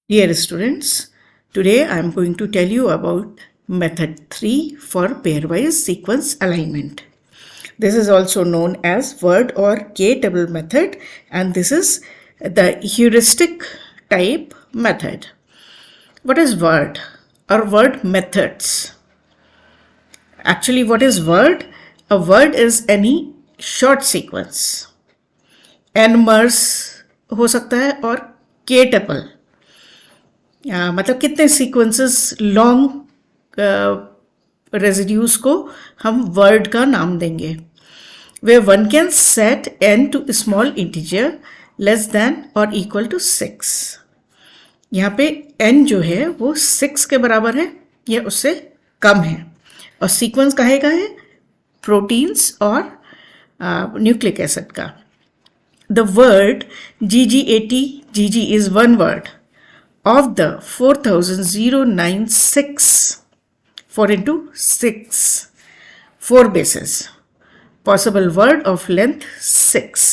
Dear students, today I am going to tell you about method 3 for pairwise sequence alignment. This is also known as word or K-table method, and this is the heuristic type method. What is word or word methods? Actually, what is word? A word is any short sequence. N-mers हो सकता है और K-tuple मतलब कितने sequences long residues को हम word का नाम देंगे. Way one can set n to small integer less than और इक्वल टू 6. यहाँ पे n जो है वो 6 के बराबर है या उससे कम है. और सीक्वेंस काहे का है? प्रोटीन्स और न्यूक्लिक एसिड का. The word GGAT is one word of the 4096 4 into 6 4 bases possible word of length 6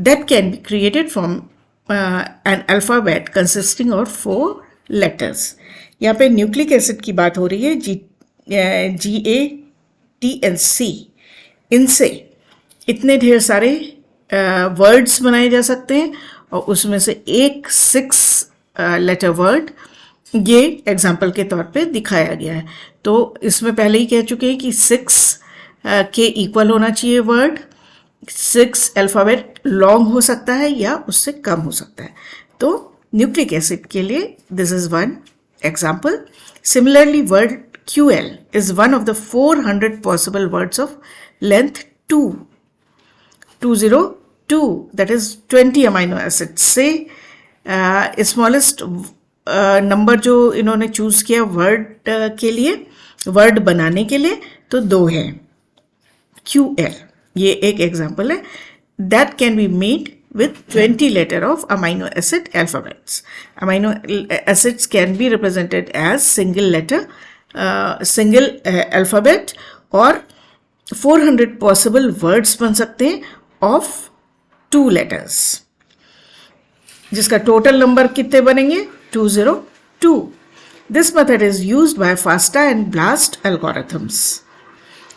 that can be created from an alphabet consisting of 4 letters. यहाँ पे न्यूक्लिक एसिड की बात हो रही है. GATNC इनसे इतने ढेर सारे वर्ड्स बनाए जा सकते हैं और उसमें से एक 6 लेटर वर्ड ये एग्जाम्पल के तौर पे दिखाया गया है. तो इसमें पहले ही कह चुके हैं कि 6 के इक्वल होना चाहिए वर्ड. 6 अल्फ़ाबेट लॉन्ग हो सकता है या उससे कम हो सकता है. तो न्यूक्लिक एसिड के लिए this is one example. Similarly word QL is one of the 400 possible words of length 202, that is 20 amino acid से स्मॉलेस्ट नंबर जो इन्होंने चूज़ किया वर्ड के लिए, वर्ड बनाने के लिए, तो 2 है. QL ये एक एग्जाम्पल है. That can be made with 20 letter of amino acid alphabets. Amino acids can be represented as single letter, single alphabet और 400 possible words बन सकते हैं of 2 letters, जिसका टोटल नंबर कितने बनेंगे? 202. This method is used by FASTA and BLAST algorithms.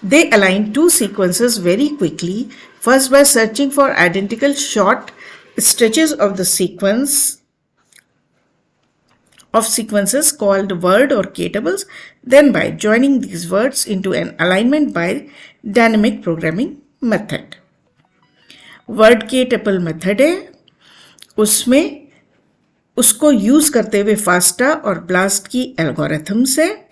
They align 2 sequences very quickly, first by searching for identical short stretches of the sequences called word or K-tables, then by joining these words into an alignment by dynamic programming method. Word K-tuple method है. उसमें उसको use करते हुए FASTA और blast की algorithms है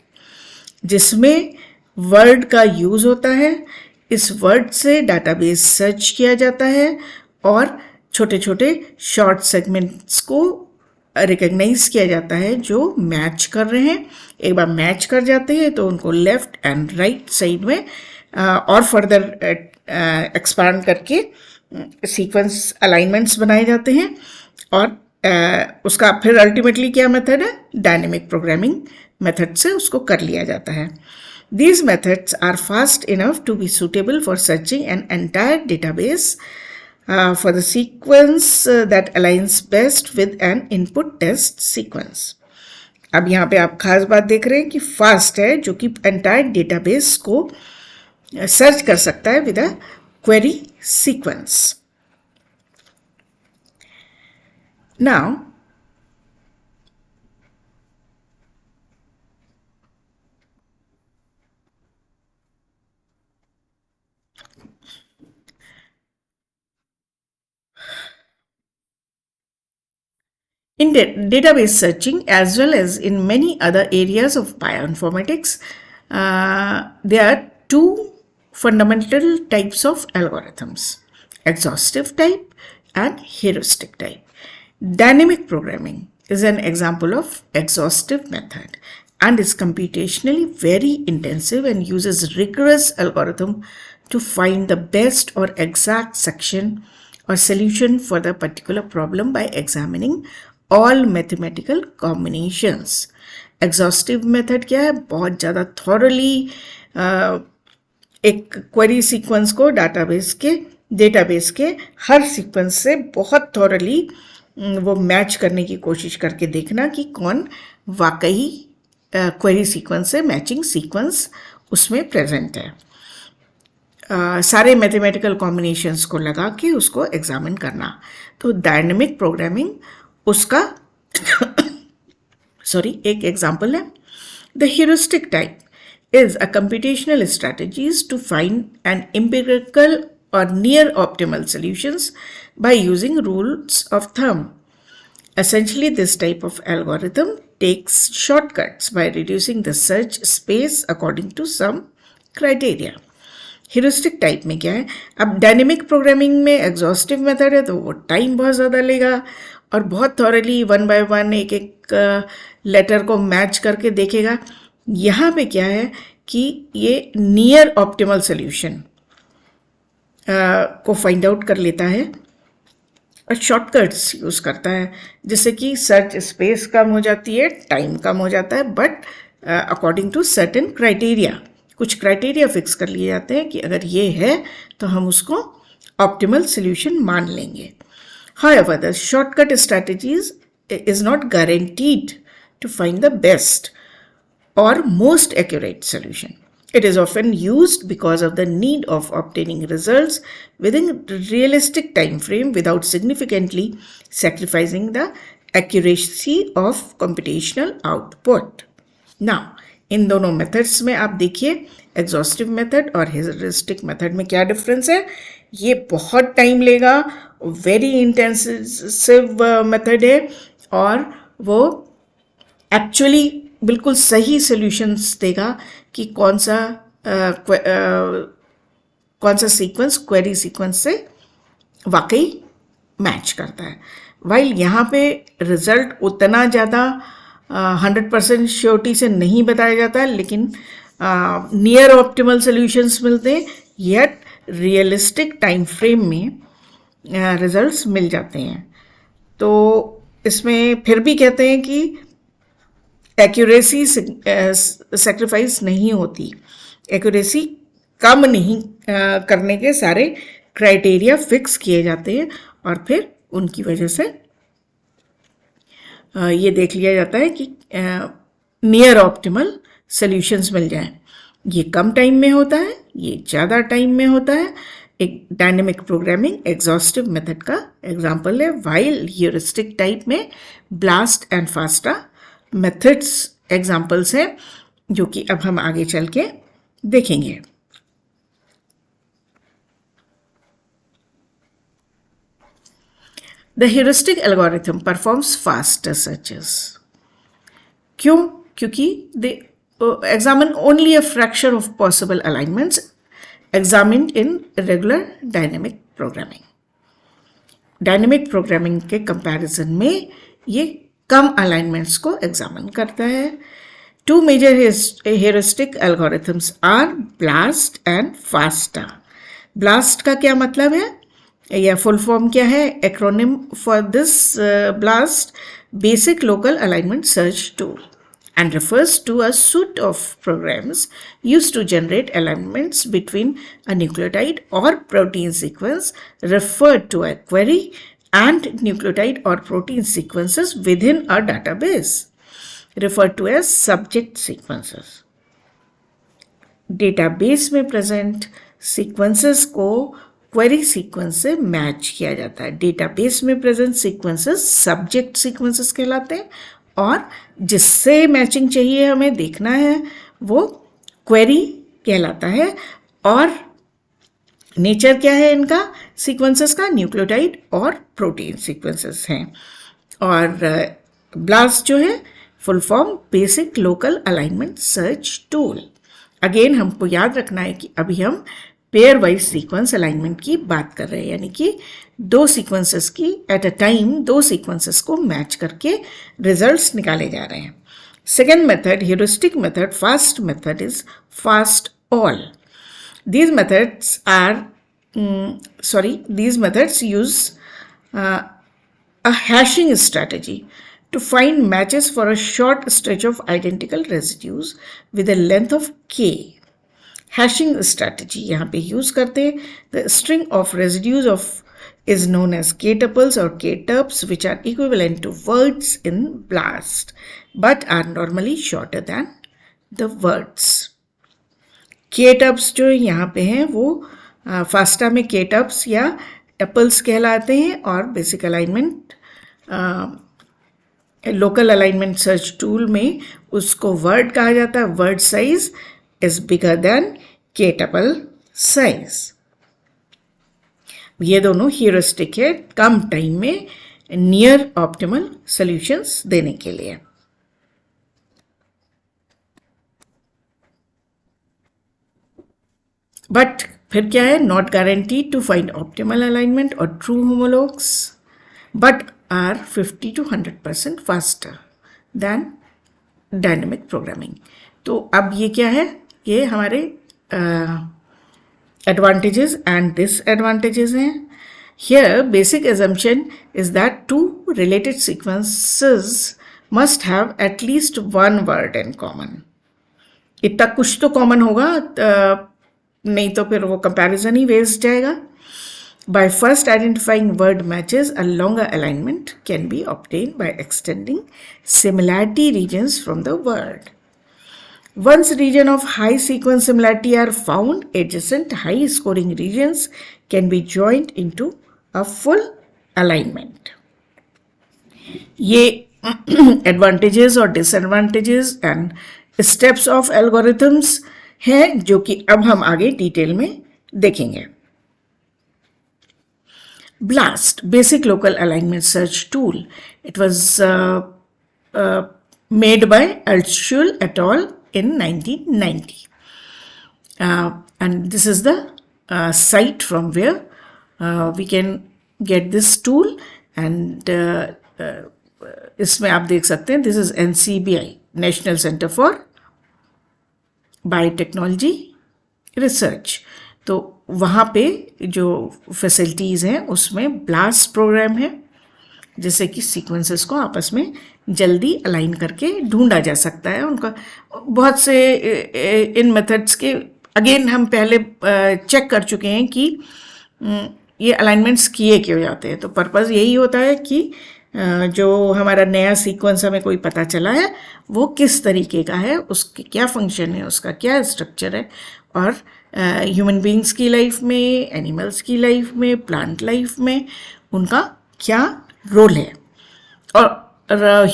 जिसमें word का यूज़ होता है. इस वर्ड से डाटाबेस सर्च किया जाता है और छोटे छोटे शॉर्ट सेगमेंट्स को रिकग्नाइज किया जाता है जो मैच कर रहे हैं. एक बार मैच कर जाते हैं तो उनको लेफ्ट एंड राइट साइड में और फर्दर एक्सपांड करके सीक्वेंस अलाइनमेंट्स बनाए जाते हैं. और उसका फिर अल्टीमेटली क्या मेथड है? डायनेमिक प्रोग्रामिंग मेथड से उसको कर लिया जाता है. These methods are fast enough to be suitable for searching an entire database for the sequence that aligns best with an input test sequence. अब यहाँ पे आप खास बात देख रहे हैं कि फास्ट है जो कि एंटायर डेटाबेस को सर्च कर सकता है with a query sequence. Now in database searching, as well as in many other areas of bioinformatics, there are 2 fundamental types of algorithms: exhaustive type and heuristic type. Dynamic programming is an example of exhaustive method and is computationally very intensive and uses rigorous algorithm to find the best or exact section or solution for the particular problem by examining all mathematical combinations. Exhaustive method क्या है? बहुत ज़्यादा thoroughly एक query sequence को database के हर sequence से बहुत thoroughly वो मैच करने की कोशिश करके देखना कि कौन वाकई क्वेरी सीक्वेंस से मैचिंग सीक्वेंस उसमें प्रेजेंट है। सारे मैथमेटिकल कॉम्बिनेशंस को लगा के उसको एग्जामिन करना। तो डायनेमिक प्रोग्रामिंग उसका एक एग्जाम्पल है। The heuristic type is a computational strategies to find an empirical or near optimal solutions by using rules of thumb. Essentially, this type of algorithm takes shortcuts by reducing the search space according to some criteria. Heuristic type में क्या है, अब dynamic programming में exhaustive method है तो वो time बहुत ज़्यादा लेगा और बहुत थॉरली 1 by 1 एक एक लेटर को मैच करके देखेगा। यहाँ पे क्या है कि ये नियर ऑप्टिमल सोल्यूशन को फाइंड आउट कर लेता है और शॉर्टकट्स यूज़ करता है, जिससे कि सर्च स्पेस कम हो जाती है, टाइम कम हो जाता है, but according to certain criteria, कुछ क्राइटेरिया फिक्स कर लिए जाते हैं कि अगर ये है तो हम उसको ऑप्टिमल सोल्यूशन मान लेंगे। However, the shortcut strategies is not guaranteed to find the best or most accurate solution. It is often used because of the need of obtaining results within realistic time frame without significantly sacrificing the accuracy of computational output. Now, इन दोनों methods में आप देखिए exhaustive method और heuristic method में क्या difference है। ये बहुत टाइम लेगा, वेरी इंटेंसिव मेथड है और वो एक्चुअली बिल्कुल सही सॉल्यूशंस देगा कि कौन सा सीक्वेंस क्वेरी सीक्वेंस से वाकई मैच करता है। वाइल यहाँ पे रिजल्ट उतना ज़्यादा 100% श्योरिटी से नहीं बताया जाता, लेकिन नियर ऑप्टिमल सॉल्यूशंस मिलते हैं, येट रियलिस्टिक टाइम फ्रेम में रिजल्ट्स मिल जाते हैं। तो इसमें फिर भी कहते हैं कि एक्यूरेसी सेक्रीफाइस नहीं होती, एक्यूरेसी कम नहीं करने के सारे क्राइटेरिया फिक्स किए जाते हैं और फिर उनकी वजह से ये देख लिया जाता है कि नियर ऑप्टिमल सॉल्यूशंस मिल जाएं। ये कम टाइम में होता है, ये ज़्यादा टाइम में होता है। एक डायनेमिक प्रोग्रामिंग एग्जॉस्टिव मेथड का एग्जांपल है, वाइल ह्यूरिस्टिक टाइप में blast and FASTA methods examples हैं, जो कि अब हम आगे चल के देखेंगे। The heuristic algorithm performs faster searches. क्यों? क्योंकि they examine only a fraction of possible alignments examined in regular dynamic programming. Dynamic programming के कंपैरिजन में ये कम अलाइनमेंट्स को एग्जामिन करता है। Two major heuristic algorithms are BLAST and FASTA. BLAST का क्या मतलब है या फुल फॉर्म क्या है? Acronym for this BLAST, basic local alignment search tool, and refers to a suite of programs used to generate alignments between a nucleotide or protein sequence referred to a query and nucleotide or protein sequences within a database referred to as subject sequences. Database में present sequences को query sequence से match किया जाता है। Database में present sequences subject sequences कहलाते हैं और जिससे मैचिंग चाहिए हमें देखना है वो क्वेरी कहलाता है। और नेचर क्या है इनका सीक्वेंसेस का? न्यूक्लियोटाइड और प्रोटीन सीक्वेंसेस हैं। और ब्लास्ट जो है full form basic local alignment search tool. Again हमको याद रखना है कि अभी हम पेयर वाइज सीक्वेंस अलाइनमेंट की बात कर रहे हैं, यानी कि दो सीक्वेंसेस की एट अ टाइम दो सीक्वेंसेस को मैच करके रिजल्ट्स निकाले जा रहे हैं। Second method heuristic method, fast method is fast all. These methods use a hashing strategy to find matches for a short stretch of identical residues with a length of k. Hashing strategy यहाँ पे use करते हैं। The string of residues of is known as K-tuples or K-tuples, which are equivalent to words in BLAST but are normally shorter than the words. K-tuples जो यहाँ पे हैं वो FASTA में K-tuples या tuples कहलाते हैं और basic alignment local alignment search tool में उसको वर्ड कहा जाता है. Word size is bigger than K-tuple size. ये दोनों ह्यूरिस्टिक है कम टाइम में नियर ऑप्टिमल सॉल्यूशंस देने के लिए. बट फिर क्या है, not guaranteed to find optimal alignment और true homologs but are 50 to 100% faster than dynamic programming. तो अब ये क्या है, ये हमारे advantages and disadvantages हैं. Here basic assumption is that two related sequences must have at least one word in common. इतना कुछ तो कॉमन होगा, नहीं तो फिर वो कंपैरिजन ही वेस्ट जाएगा. By first identifying word matches, a longer alignment can be obtained by extending similarity regions from the word. Once region of high sequence similarity are found, adjacent high scoring regions can be joined into a full alignment. ये advantages और disadvantages and steps of algorithms हैं जो कि अब हम आगे detail में देखेंगे. BLAST, Basic Local Alignment Search Tool. It was made by Altschul et al. In 1990. And this is the site from where we can get this tool. And इसमें आप देख सकते हैं, this is NCBI, National Center for Biotechnology Research. तो वहाँ पे जो facilities हैं उसमें BLAST प्रोग्राम है, जिससे कि सीक्वेंसेस को आपस में जल्दी अलाइन करके ढूंढा जा सकता है. उनका बहुत से इन मेथड्स के अगेन हम पहले चेक कर चुके हैं कि ये अलाइनमेंट्स किए क्यों जाते हैं. तो पर्पज़ यही होता है कि जो हमारा नया सीक्वेंस हमें कोई पता चला है वो किस तरीके का है, उसके क्या फंक्शन है, उसका क्या स्ट्रक्चर है, और ह्यूमन बीइंग्स की लाइफ में, एनिमल्स की लाइफ में, प्लांट लाइफ में उनका क्या रोल है, और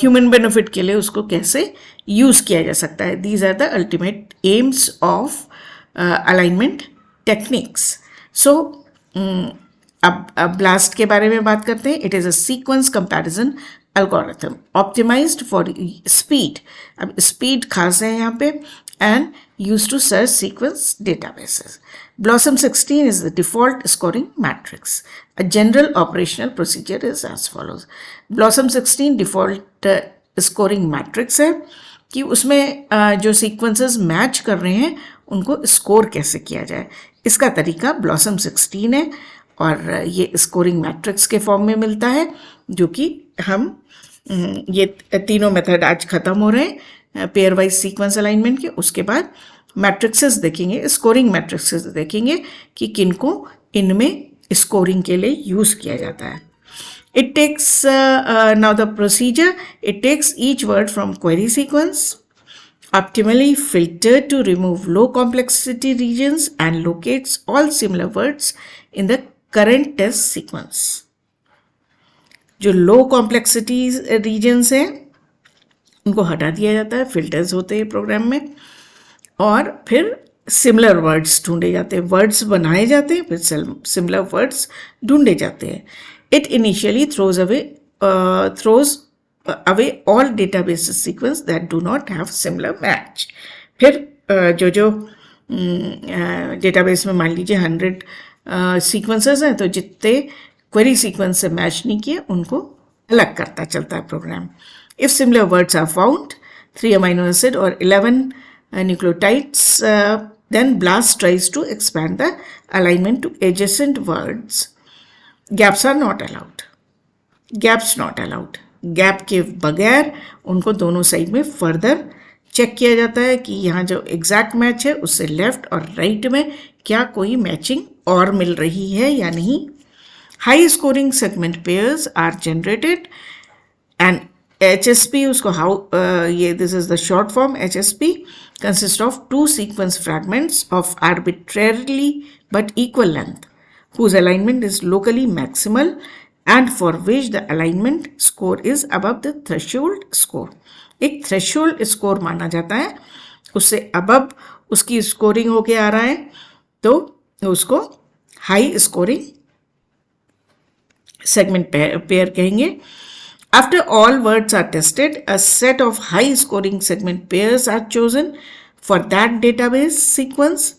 ह्यूमन बेनिफिट के लिए उसको कैसे यूज़ किया जा सकता है. These are the ultimate aims of alignment techniques. So अब BLAST के बारे में बात करते हैं. It is a sequence comparison algorithm optimized for speed. अब स्पीड खास है यहाँ पे, and used to search sequence databases. BLOSUM 16 is the default scoring matrix. A general operational procedure is as follows. BLOSUM 16 default scoring matrix है कि उसमें जो sequences मैच कर रहे हैं उनको स्कोर कैसे किया जाए. इसका तरीका BLOSUM 16 है और ये स्कोरिंग मैट्रिक्स के फॉर्म में मिलता है, जो कि हम ये तीनों मेथड आज ख़त्म हो रहे हैं पेयर वाइज सीक्वेंस अलाइनमेंट के. उसके बाद मैट्रिक्सेस देखेंगे, स्कोरिंग मैट्रिक्सेस देखेंगे कि किनको इनमें स्कोरिंग के लिए यूज़ किया जाता है. It takes now the procedure, it takes each word from query sequence, optimally filtered to remove low complexity regions and locates all similar words in the current test sequence. जो लो complexity regions हैं उनको हटा दिया जाता है, filters होते हैं programme में, और फिर सिमिलर वर्ड्स ढूंढे जाते हैं, वर्ड्स बनाए जाते हैं, फिर सिमिलर वर्ड्स ढूंढे जाते हैं. It initially throws away all database sequence that do not have similar match. फिर जो डेटाबेस में मान लीजिए 100 सीक्वेंसेस हैं, तो जितने क्वेरी सीक्वेंस से मैच नहीं किए उनको अलग करता चलता है programme. If similar words are found, 3 amino acid or 11 nucleotides, then BLAST tries to expand the alignment to adjacent words. Gaps are not allowed. Gaps not allowed. Gap के बगैर उनको दोनों साइड में फर्दर चेक किया जाता है कि यहाँ जो एग्जैक्ट मैच है उससे लेफ्ट और राइट में क्या कोई मैचिंग और मिल रही है या नहीं. High scoring segment pairs are generated and HSP उसको this is the short form HSP consists of two sequence fragments of arbitrarily but equal length whose alignment is locally maximal and for which the alignment score is above the threshold score. एक threshold score माना जाता है, उससे above उसकी scoring होके आ रहा है तो उसको high scoring segment pair कहेंगे. After all words are tested, a set of high scoring segment pairs are chosen for that database sequence.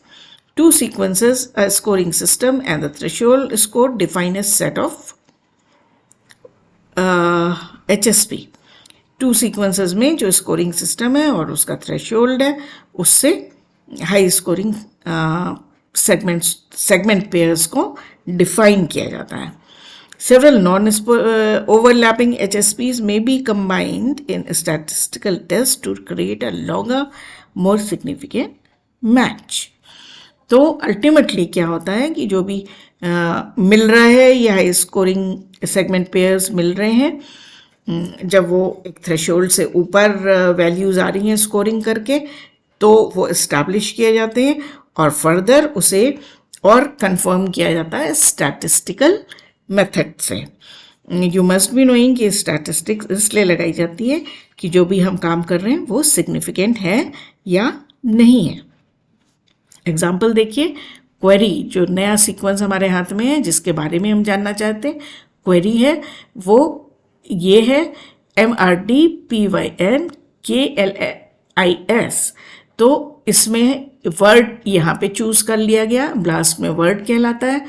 Two sequences, a scoring system and the threshold score define a set of HSP. Two sequences में जो scoring system है और उसका threshold है उससे high scoring segment pairs को define किया जाता है. Several non-overlapping HSPs may be combined in a statistical test to create a longer, more significant match. तो अल्टीमेटली क्या होता है कि जो भी मिल रहा है या हाई स्कोरिंग सेगमेंट पेयर्स मिल रहे हैं, जब वो एक थ्रेशोल्ड से ऊपर वैल्यूज़ आ रही हैं स्कोरिंग करके तो वो इस्टेब्लिश किए जाते हैं और फर्दर उसे और कंफर्म किया जाता है स्टैटिस्टिकल मेथड से. यू मस्ट बी नोइंग कि स्टैटिस्टिक्स इसलिए लगाई जाती है कि जो भी हम काम कर रहे हैं वो सिग्निफिकेंट है या नहीं है. एग्जाम्पल देखिए, क्वेरी जो नया सीक्वेंस हमारे हाथ में है जिसके बारे में हम जानना चाहते हैं, क्वेरी है वो ये है MRDPYNKLIS. तो इसमें वर्ड यहाँ पे चूज कर लिया गया, ब्लास्ट में वर्ड कहलाता है.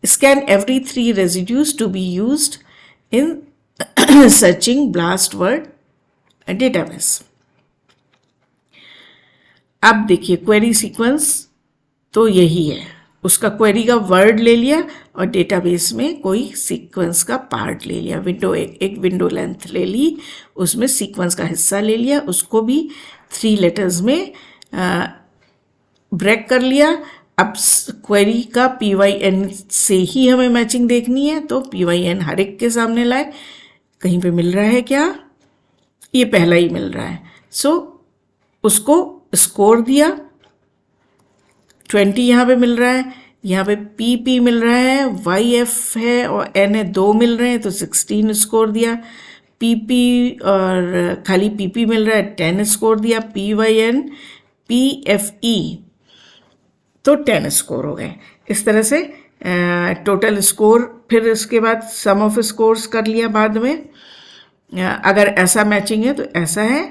Scan every 3 residues to be used in searching BLAST word database. अब देखिए क्वेरी सीक्वेंस तो यही है, उसका क्वेरी का वर्ड ले लिया और डेटाबेस में कोई सीक्वेंस का पार्ट ले लिया, एक विंडो लेंथ ले ली, उसमें सीक्वेंस का हिस्सा ले लिया, उसको भी 3 लेटर्स में ब्रेक कर लिया. अब क्वेरी का PYN से ही हमें मैचिंग देखनी है तो PYN हर एक के सामने लाए, कहीं पे मिल रहा है क्या, ये पहला ही मिल रहा है. सो उसको स्कोर दिया, 20 यहाँ पे मिल रहा है, यहाँ पे PP मिल रहा है, YF है और NA 2 मिल रहे हैं तो 16 स्कोर दिया. PP और खाली PP मिल रहा है 10 स्कोर दिया. PYN PFE तो 10 स्कोर हो गए. इस तरह से टोटल स्कोर, फिर इसके बाद सम ऑफ स्कोर्स कर लिया बाद में. अगर ऐसा मैचिंग है तो ऐसा है.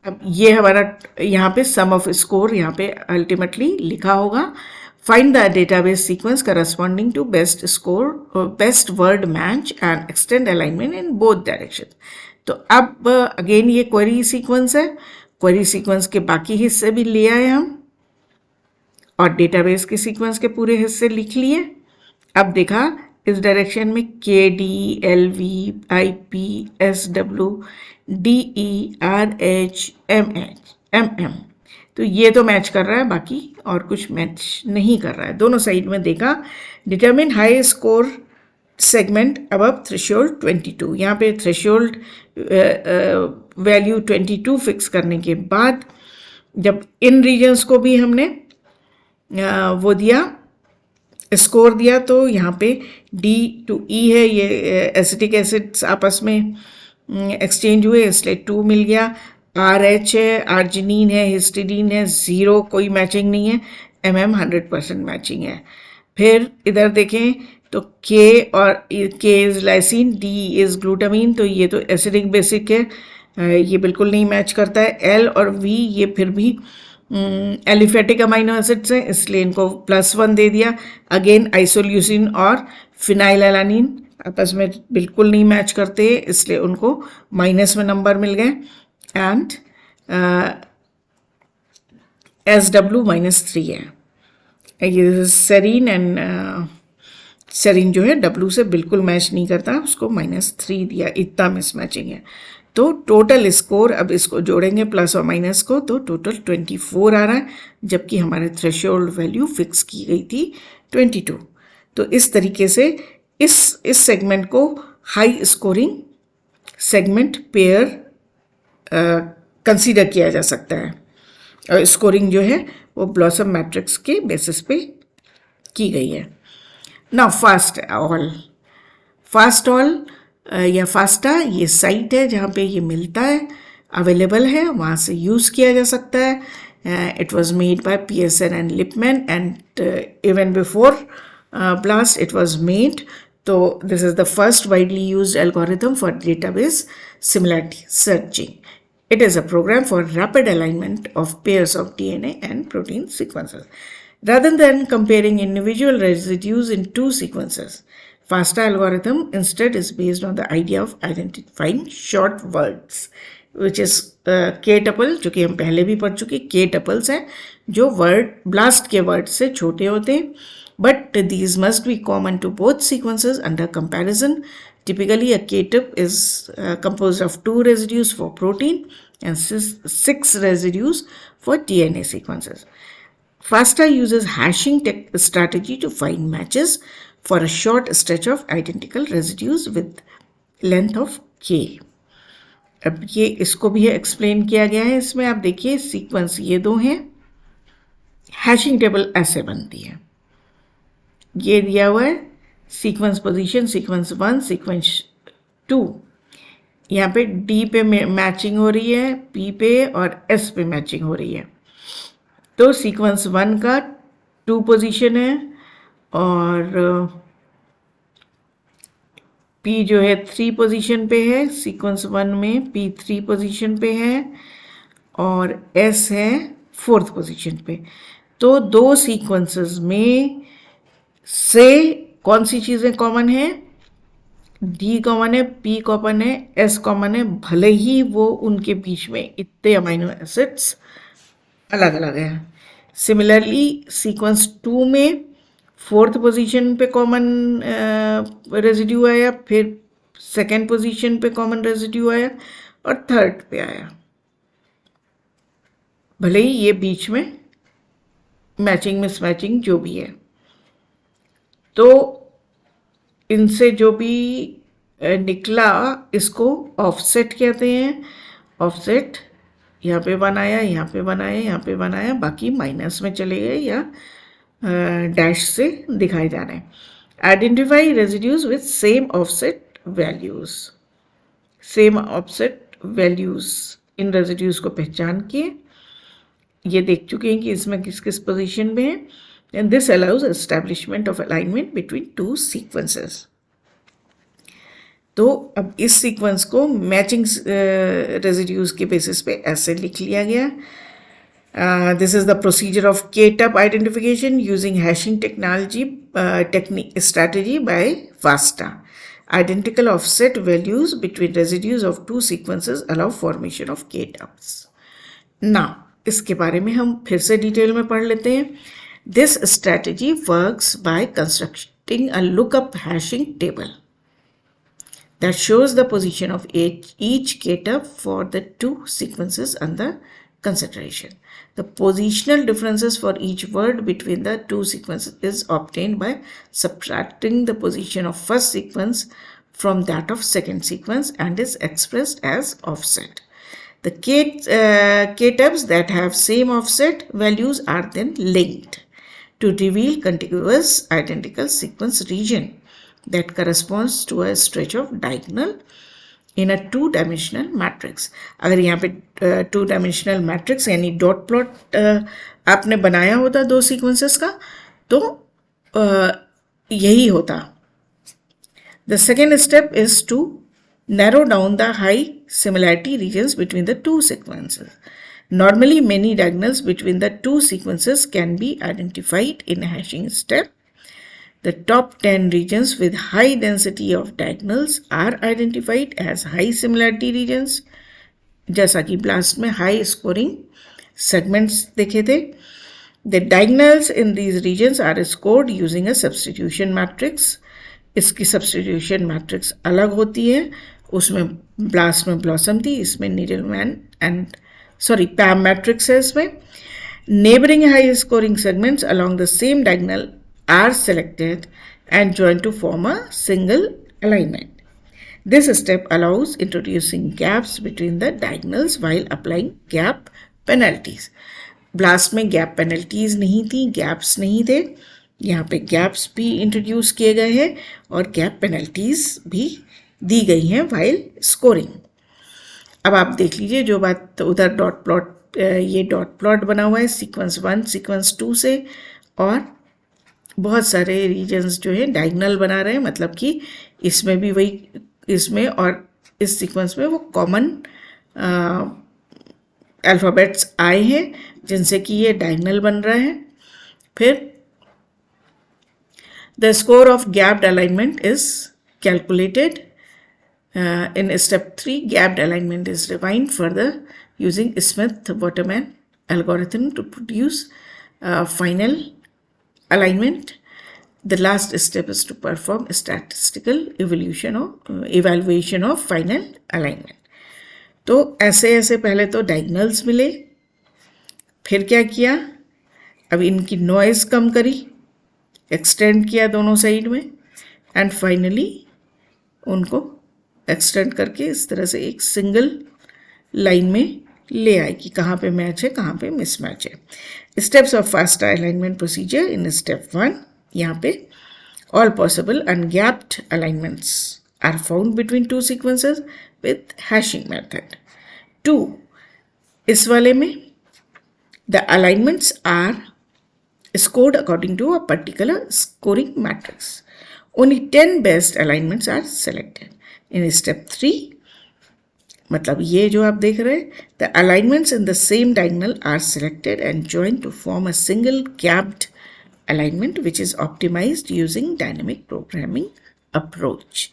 अब ये हमारा यहाँ पे सम ऑफ स्कोर यहाँ पे अल्टीमेटली लिखा होगा. Find the database sequence corresponding to best score, best word match and extend alignment in both direction. तो अब अगेन ये क्वेरी सीक्वेंस है, क्वेरी सीक्वेंस के बाकी हिस्से भी ले आए हम और डेटाबेस के सीक्वेंस के पूरे हिस्से लिख लिए. अब देखा इस डायरेक्शन में KD LV IP SW DE RH MM तो ये तो मैच कर रहा है, बाकी और कुछ मैच नहीं कर रहा है. दोनों साइड में देखा. Determine high score segment above threshold 22. यहाँ पे थ्रेशोल्ड वैल्यू 22 फिक्स करने के बाद जब इन रीजन्स को भी हमने वो दिया, स्कोर दिया, तो यहाँ पे D to E है, ये एसिटिक एसिड्स आपस में एक्सचेंज हुए इसलिए 2 मिल गया. RH है, आर्जिनिन है, हिस्टिडीन है, 0 कोई मैचिंग नहीं है. MM 100% मैचिंग है. फिर इधर देखें तो K और K is lysine, D is glutamine, तो ये तो एसिडिक बेसिक है, ये बिल्कुल नहीं मैच करता है. L और V ये फिर भी एलिफेटिक अमाइनो एसिड्स हैं इसलिए इनको +1 दे दिया. अगेन आइसोल्यूसिन और फिनाइलएलानिन आपस में बिल्कुल नहीं मैच करते इसलिए उनको माइनस में नंबर मिल गए. एंड SW -3 है. ये सेरीन एंड सेरीन जो है W से बिल्कुल मैच नहीं करता, उसको -3 दिया. इतना मिसमैचिंग है. तो टोटल स्कोर, अब इसको जोड़ेंगे प्लस और माइनस को, तो टोटल 24 आ रहा है जबकि हमारे थ्रेशोल्ड वैल्यू फिक्स की गई थी 22. तो इस तरीके से इस सेगमेंट को high scoring segment pair consider किया जा सकता है, और स्कोरिंग जो है वो ब्लॉसम मैट्रिक्स के बेसिस पे की गई है। नाउ फास्ट ऑल या फास्टा ये साइट है जहाँ पे ये मिलता है, अवेलेबल है, वहाँ से यूज़ किया जा सकता है। It was made by PSN and Lipman and even before BLAST it was made. So this is the first widely used algorithm for database similarity searching. It is a program for rapid alignment of pairs of DNA and protein sequences. Rather than comparing individual residues in two sequences, FASTA algorithm instead is based on the idea of identifying short words, which is K-tuple, जो कि हम पहले भी पढ़ चुके, K-tuples हैं जो BLAST के वर्ड से छोटे होते हैं, but these must be common to both sequences under comparison. Typically, a K-tuple is composed of 2 residues for protein and 6 residues for DNA sequences. FASTA uses hashing strategy to find matches for a short stretch of identical residues with length of K. अब ये इसको भी explain किया गया है इसमें। आप देखिए सीक्वेंस ये दो हैं, हैशिंग टेबल ऐसे बनती है, ये दिया हुआ है सीक्वेंस पोजीशन, सीक्वेंस 1, सीक्वेंस 2, यहाँ पे डी पे मैचिंग हो रही है, पी पे और एस पे मैचिंग हो रही है। तो सीक्वेंस 1 का 2 पोजीशन है और पी जो है 3 पोजीशन पे है, सीक्वेंस 1 में पी 3 पोजीशन पे है और एस है 4th पोजीशन पे। तो दो सीक्वेंसेस में से कौन सी चीज़ें कॉमन है? डी कॉमन है, पी कॉमन है, एस कॉमन है, भले ही वो उनके बीच में इतने अमाइनो एसिड्स अलग अलग हैं। सिमिलरली सीक्वेंस 2 में 4th पोजीशन पे कॉमन रेजिड्यू आया, फिर 2nd पोजीशन पे कॉमन रेजिड्यू आया और 3rd पे आया, भले ही ये बीच में मैचिंग मिसमैचिंग जो भी है। तो इनसे जो भी निकला इसको ऑफसेट कहते हैं। ऑफसेट यहाँ पे बनाया, यहाँ पे बनाया, यहाँ पे बनाया, बाकी माइनस में चले गए या डैश से दिखाए जा रहे हैं। Identify residues with same offset values, same offset values, in residues को पहचान के ये देख चुके हैं कि इसमें किस किस पोजीशन में है, and this allows establishment of alignment between two sequences. तो अब इस सीक्वेंस को मैचिंग रेजिड्यूज के बेसिस पे ऐसे लिख लिया गया। This is the procedure of K-tuple identification using hashing technology strategy by FASTA. Identical offset values between residues of two sequences allow formation of K-tuples. Now इसके बारे में हम फिर से डिटेल में पढ़ लेते हैं। This strategy works by constructing a lookup hashing table that shows the position of each K-tuple for the 2 sequences under consideration. The positional differences for each word between the 2 sequences is obtained by subtracting the position of first sequence from that of second sequence and is expressed as offset. The K-tuples that have same offset values are then linked to reveal contiguous identical sequence region that corresponds to a stretch of diagonal in a 2-dimensional matrix. अगर यहाँ पे 2-dimensional matrix यानी dot plot आपने बनाया होता 2 sequences का तो यही होता। The second step is to narrow down the high similarity regions between the 2 sequences. Normally, many diagonals between the 2 sequences can be identified in a hashing step. The top 10 regions with high density of diagonals are identified as high similarity regions. जैसा कि BLAST में high scoring segments देखे थे। The diagonals in these regions are scored using a substitution matrix. इसकी substitution matrix अलग होती है, उसमें BLAST में BLOSSOM थी, इसमें Needleman and PAM matrix है इसमें। Neighboring high scoring segments along the same diagonal are selected and join to form a single alignment. This step allows introducing gaps between the diagonals while applying gap penalties. Blast में gap penalties नहीं थी, gaps नहीं थे, यहाँ पे gaps भी introduce किए गए हैं और गैप पेनल्टीज भी दी गई हैं वाइल स्कोरिंग. अब आप देख लीजिए जो बात उधर डॉट प्लॉट, ये डॉट प्लॉट बना हुआ है सीक्वेंस 1 सीक्वेंस 2 से, और बहुत सारे रीजन्स जो है डायगोनल बना रहे हैं, मतलब कि इसमें भी वही, इसमें और इस सीक्वेंस में वो कॉमन अल्फ़ाबेट्स आए हैं जिनसे कि ये डायगोनल बन रहा है. फिर the score of gapped alignment is calculated. In step 3, gapped alignment is refined further using Smith-Waterman algorithm to produce final alignment. The last step is to perform statistical evaluation of final alignment. तो ऐसे पहले तो diagonals मिले, फिर क्या किया, अब इनकी नॉइज़ कम करी, एक्सटेंड किया दोनों साइड में, एंड फाइनली उनको एक्सटेंड करके इस तरह से एक सिंगल लाइन में ले आए कि कहाँ पे मैच है कहाँ पे मिसमैच है. Steps of FASTA alignment procedure. In step 1 यहाँ पे all possible ungapped alignments are found between two sequences with hashing method. 2, इस वाले में the alignments are scored according to a particular scoring matrix. Only 10 best alignments are selected. In step 3, मतलब ये जो आप देख रहे हैं, the alignments in the same diagonal are selected and joined to form a single gapped alignment which is optimized using dynamic programming approach.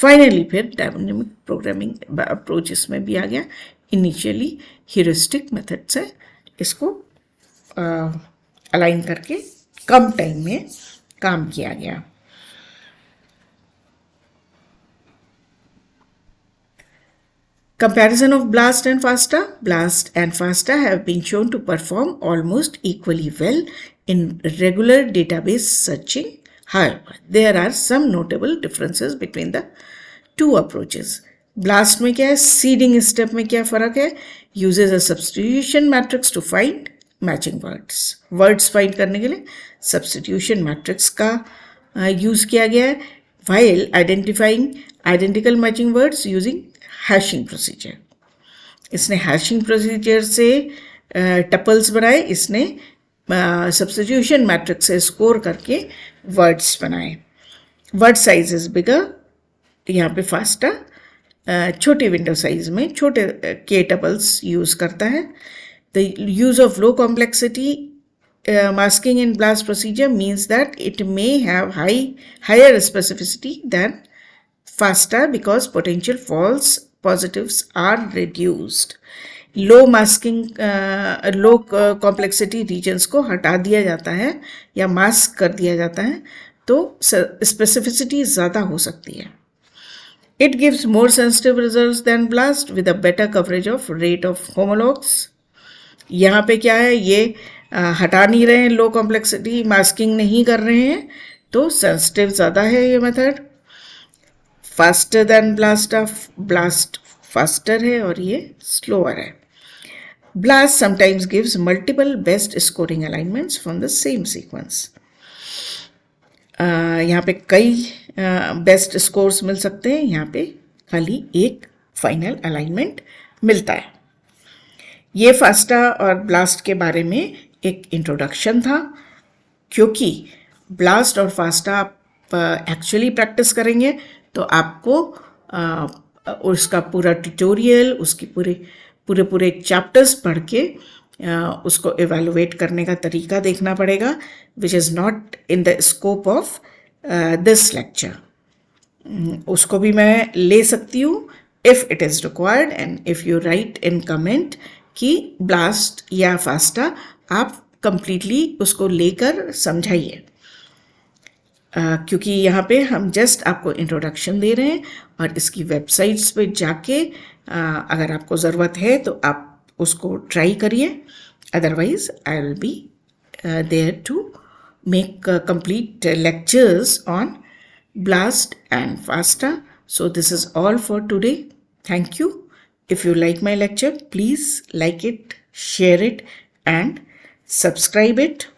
Finally फिर dynamic programming approach इसमें भी आ गया. Initially heuristic method से इसको अलाइन करके कम time में काम किया गया. Comparison of BLAST and FASTA. BLAST and FASTA have been shown to perform almost equally well in regular database searching. However, there are some notable differences between the two approaches. BLAST में क्या है, seeding step में क्या फ़र्क है, uses a substitution matrix to find matching words find करने के लिए सब्स्टिट्यूशन मैट्रिक्स का यूज़ किया गया है, while identifying identical matching words using hashing procedure. इसने हैशिंग प्रोसीजर से टपल्स बनाए, इसने सब्स्टिट्यूशन मैट्रिक्स से स्कोर करके वर्ड्स बनाए. वर्ड साइज इज बिगर. यहाँ पे फास्टा छोटी विंडो साइज में छोटे के टपल्स यूज़ करता है. The use of low complexity masking in BLAST procedure means that it may have higher specificity than FASTA because potential false positives are reduced. Low masking, low complexity regions को हटा दिया जाता है या mask कर दिया जाता है तो specificity ज़्यादा हो सकती है. It gives more sensitive results than BLAST with a better coverage of rate of homologs. यहाँ पे क्या है, ये हटा नहीं रहे हैं, लो कॉम्प्लेक्सिटी मास्किंग नहीं कर रहे हैं, तो सेंसिटिव ज़्यादा है ये method. Faster than blast faster है और ये स्लोअर है. Blast sometimes gives multiple best scoring alignments from the same sequence. यहाँ पे कई बेस्ट स्कोर्स मिल सकते हैं, यहाँ पे खाली एक फाइनल अलाइनमेंट मिलता है. ये फास्टा और ब्लास्ट के बारे में एक इंट्रोडक्शन था, क्योंकि ब्लास्ट और फास्टा आप एक्चुअली प्रैक्टिस करेंगे तो आपको उसका पूरा ट्यूटोरियल, उसकी पूरे चैप्टर्स पढ़ के उसको एवेलुएट करने का तरीका देखना पड़ेगा, which is not in the scope of this lecture. उसको भी मैं ले सकती हूँ if it is required, and if you right in comment कि ब्लास्ट या फास्टा आप कंप्लीटली उसको लेकर समझाइए, क्योंकि यहाँ पे हम जस्ट आपको इंट्रोडक्शन दे रहे हैं और इसकी वेबसाइट्स पे जाके अगर आपको ज़रूरत है तो आप उसको ट्राई करिए. Otherwise I will be there to make complete lectures on BLAST and FASTA. So this is all for today. Thank you. If you like my lecture, please like it, share it and subscribe it